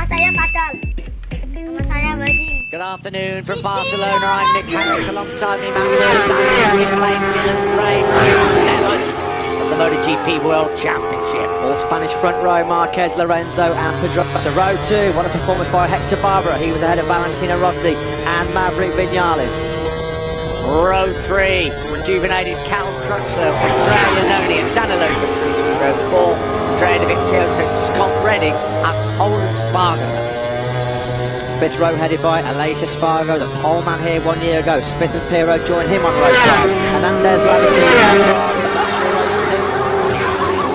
saya Kadal. Nama saya Basing. Good afternoon from Barcelona. I'm Nick Harris alongside me, Matt Williams, and playing Dylan Ray. 7th of the MotoGP World Championship. All Spanish front row, Marquez, Lorenzo and Pedrosa. Row 2, what a performance by Hector Barbera. He was ahead of Valentino Rossi and Maverick Vinales. Row 3, rejuvenated Cal Crutchlow, Andrea Iannone and Danilo Petrucci. Row 4, Andrea Dovizioso, Scott Redding and Paul Espargaro. 5th row headed by Aleix Espargaro, the pole man here 1 year ago. Smith and Pirro join him on row 5. Hernandez, Lavatini, that's your row 6.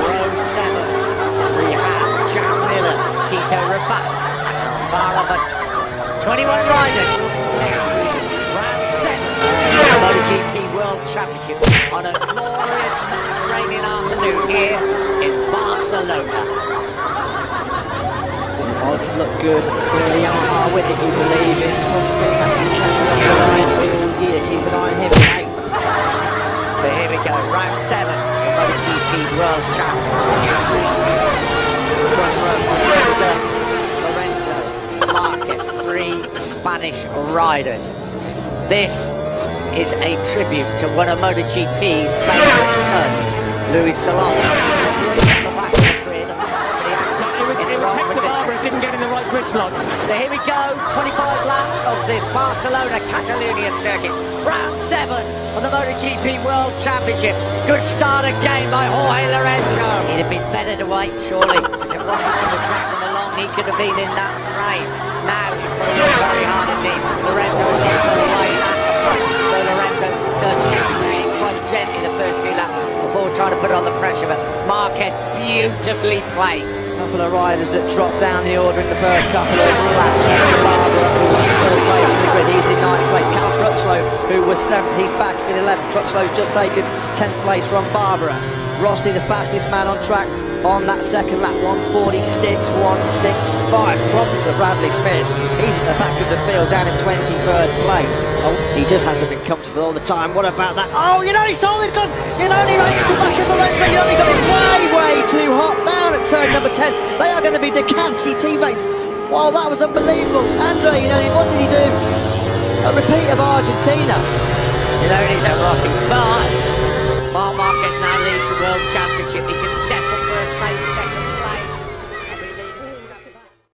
Row 7, Rehab, Jack Miller, Tito Rabat, Alvaro, 21 riders. Test round 7, the MotoGP World Championship on a glorious Mediterranean afternoon here in Barcelona. Odds look good. Clearly are with if you believe in. Tom's going to have to catch up the line all year. Keep an eye on him, mate. So here we go, round 7, the MotoGP World Championship. Front row, Lorenzo, Marquez, 3 Spanish riders. This is a tribute to one of MotoGP's favourite sons, Luis Salom. Didn't get in the right grid slot. So here we go, 25 laps of this Barcelona Catalonian circuit. Round 7 of the MotoGP World Championship. Good start again by Jorge Lorenzo. It'd have been better to wait, surely, because if Rossi's going to drag them along, he could have been in that train. Now he's going to work very hard indeed. Lorenzo is getting all the way back. So Lorenzo does take quite gently the first few laps before trying to put on the pressure, but Marquez beautifully placed. Couple of riders that dropped down the order in the first couple of laps. Barbera, who was in 4th place in the grid, he's in 9th place. Cal Crutchlow, who was 7th, he's back in 11th. Crutchlow's just taken 10th place from Barbera. Rossi, the fastest man on track on that second lap, 1:46.165. Problems for Bradley Smith. He's at the back of the field down in 21st place. Oh, he just hasn't been comfortable all the time. What about that? Oh, you know, he's solid. You know, he right at the back of the Lorenzo. You know, he got it way too hot down at turn number 10. They are going to be Ducati teammates. Wow, that was unbelievable. Andre, you know, what did he do? A repeat of Argentina. You know, it is at Rossi, but Mark Marquez now leads the World Championship. He can